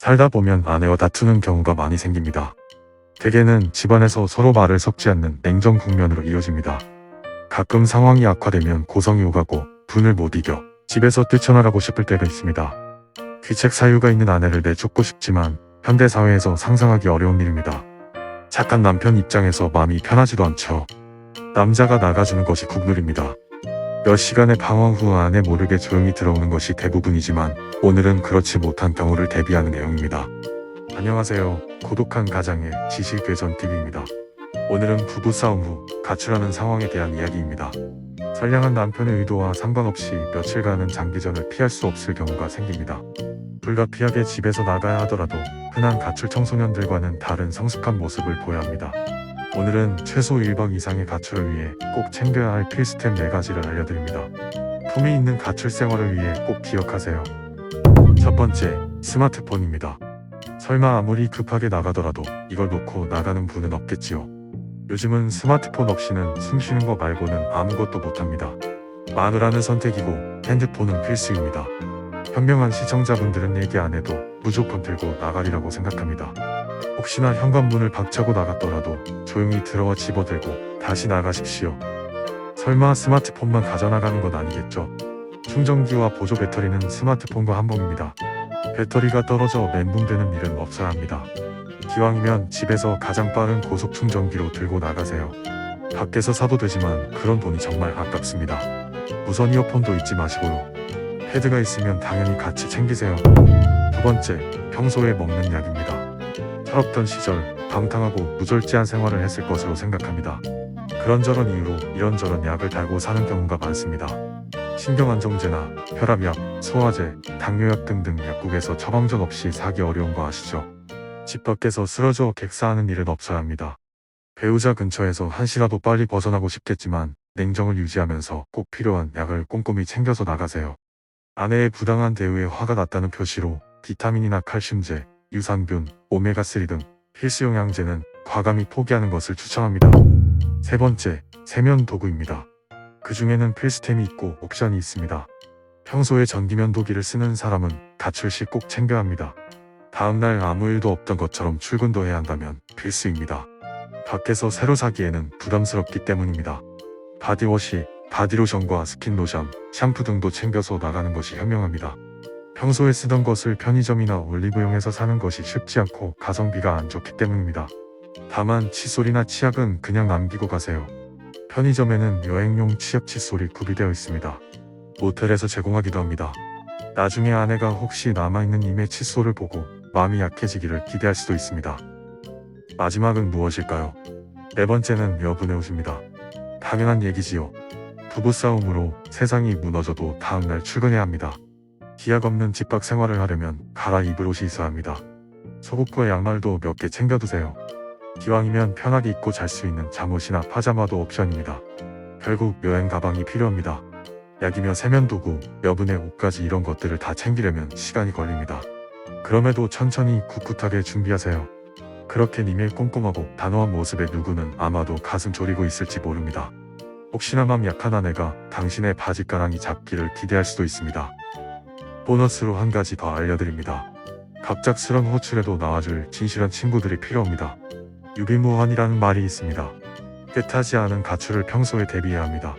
살다 보면 아내와 다투는 경우가 많이 생깁니다. 대개는 집안에서 서로 말을 섞지 않는 냉전 국면으로 이어집니다. 가끔 상황이 악화되면 고성이 오가고 분을 못 이겨 집에서 뛰쳐나가고 싶을 때가 있습니다. 귀책 사유가 있는 아내를 내쫓고 싶지만 현대 사회에서 상상하기 어려운 일입니다. 착한 남편 입장에서 마음이 편하지도 않죠. 남자가 나가주는 것이 국룰입니다. 몇 시간의 방황 후 아내 모르게 조용히 들어오는 것이 대부분이지만 오늘은 그렇지 못한 경우를 대비하는 내용입니다. 안녕하세요. 고독한 가장의 지식괴전TV입니다. 오늘은 부부싸움 후 가출하는 상황에 대한 이야기입니다. 선량한 남편의 의도와 상관없이 며칠간은 장기전을 피할 수 없을 경우가 생깁니다. 불가피하게 집에서 나가야 하더라도 흔한 가출 청소년들과는 다른 성숙한 모습을 보여야 합니다. 오늘은 최소 1박 이상의 가출을 위해 꼭 챙겨야 할 필수템 4가지를 알려드립니다. 품위 있는 가출 생활을 위해 꼭 기억하세요. 첫 번째, 스마트폰입니다. 설마 아무리 급하게 나가더라도 이걸 놓고 나가는 분은 없겠지요. 요즘은 스마트폰 없이는 숨 쉬는 거 말고는 아무것도 못합니다. 마누라는 선택이고 핸드폰은 필수입니다. 현명한 시청자분들은 얘기 안 해도 무조건 들고 나가리라고 생각합니다. 혹시나 현관문을 박차고 나갔더라도 조용히 들어와 집어들고 다시 나가십시오. 설마 스마트폰만 가져나가는 건 아니겠죠? 충전기와 보조 배터리는 스마트폰과 한몸입니다. 배터리가 떨어져 멘붕되는 일은 없어야 합니다. 기왕이면 집에서 가장 빠른 고속 충전기로 들고 나가세요. 밖에서 사도 되지만 그런 돈이 정말 아깝습니다. 무선 이어폰도 잊지 마시고요. 패드가 있으면 당연히 같이 챙기세요. 두 번째, 평소에 먹는 약입니다. 철없던 시절 방탕하고 무절제한 생활을 했을 것으로 생각합니다. 그런저런 이유로 이런저런 약을 달고 사는 경우가 많습니다. 신경안정제나 혈압약, 소화제, 당뇨약 등등 약국에서 처방전 없이 사기 어려운 거 아시죠? 집 밖에서 쓰러져 객사하는 일은 없어야 합니다. 배우자 근처에서 한시라도 빨리 벗어나고 싶겠지만 냉정을 유지하면서 꼭 필요한 약을 꼼꼼히 챙겨서 나가세요. 아내의 부당한 대우에 화가 났다는 표시로 비타민이나 칼슘제, 유산균, 오메가3 등 필수 영양제는 과감히 포기하는 것을 추천합니다. 세 번째, 세면 도구입니다. 그 중에는 필수템이 있고 옵션이 있습니다. 평소에 전기면도기를 쓰는 사람은 가출 시 꼭 챙겨야 합니다. 다음날 아무 일도 없던 것처럼 출근도 해야 한다면 필수입니다. 밖에서 새로 사기에는 부담스럽기 때문입니다. 바디워시, 바디로션과 스킨로션, 샴푸 등도 챙겨서 나가는 것이 현명합니다. 평소에 쓰던 것을 편의점이나 올리브영에서 사는 것이 쉽지 않고 가성비가 안 좋기 때문입니다. 다만 칫솔이나 치약은 그냥 남기고 가세요. 편의점에는 여행용 치약 칫솔이 구비되어 있습니다. 모텔에서 제공하기도 합니다. 나중에 아내가 혹시 남아있는 임의 칫솔을 보고 마음이 약해지기를 기대할 수도 있습니다. 마지막은 무엇일까요? 네 번째는 여분의 옷입니다. 당연한 얘기지요. 부부싸움으로 세상이 무너져도 다음날 출근해야 합니다. 기약 없는 집밖 생활을 하려면 갈아입을 옷이 있어야 합니다. 속옷과 양말도 몇 개 챙겨두세요. 기왕이면 편하게 입고 잘 수 있는 잠옷이나 파자마도 옵션입니다. 결국 여행 가방이 필요합니다. 약이며 세면도구, 여분의 옷까지 이런 것들을 다 챙기려면 시간이 걸립니다. 그럼에도 천천히 꿋꿋하게 준비하세요. 그렇게 님의 꼼꼼하고 단호한 모습에 누구는 아마도 가슴 졸이고 있을지 모릅니다. 혹시나 맘 약한 아내가 당신의 바지가랑이 잡기를 기대할 수도 있습니다. 보너스로 한 가지 더 알려드립니다. 갑작스런 호출에도 나와줄 진실한 친구들이 필요합니다. 유비무환이라는 말이 있습니다. 뜻하지 않은 가출을 평소에 대비해야 합니다.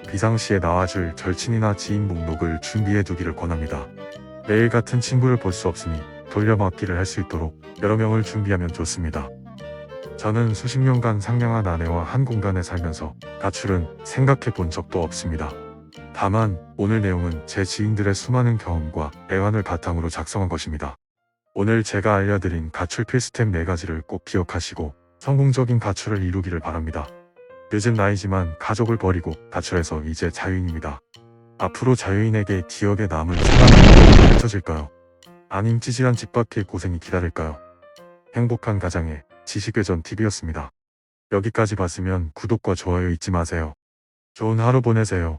비상시에 나와줄 절친이나 지인 목록을 준비해 두기를 권합니다. 매일 같은 친구를 볼 수 없으니 돌려막기를 할 수 있도록 여러 명을 준비하면 좋습니다. 저는 수십 년간 상냥한 아내와 한 공간에 살면서 가출은 생각해 본 적도 없습니다. 다만 오늘 내용은 제 지인들의 수많은 경험과 애환을 바탕으로 작성한 것입니다. 오늘 제가 알려드린 가출 필수템 4가지를 꼭 기억하시고 성공적인 가출을 이루기를 바랍니다. 늦은 나이지만 가족을 버리고 가출해서 이제 자유인입니다. 앞으로 자유인에게 기억에 남을 생활이 펼쳐질까요? 아님 찌질한 집 밖의 고생이 기다릴까요? 행복한 가장의 지식괴전TV였습니다. 여기까지 봤으면 구독과 좋아요 잊지 마세요. 좋은 하루 보내세요.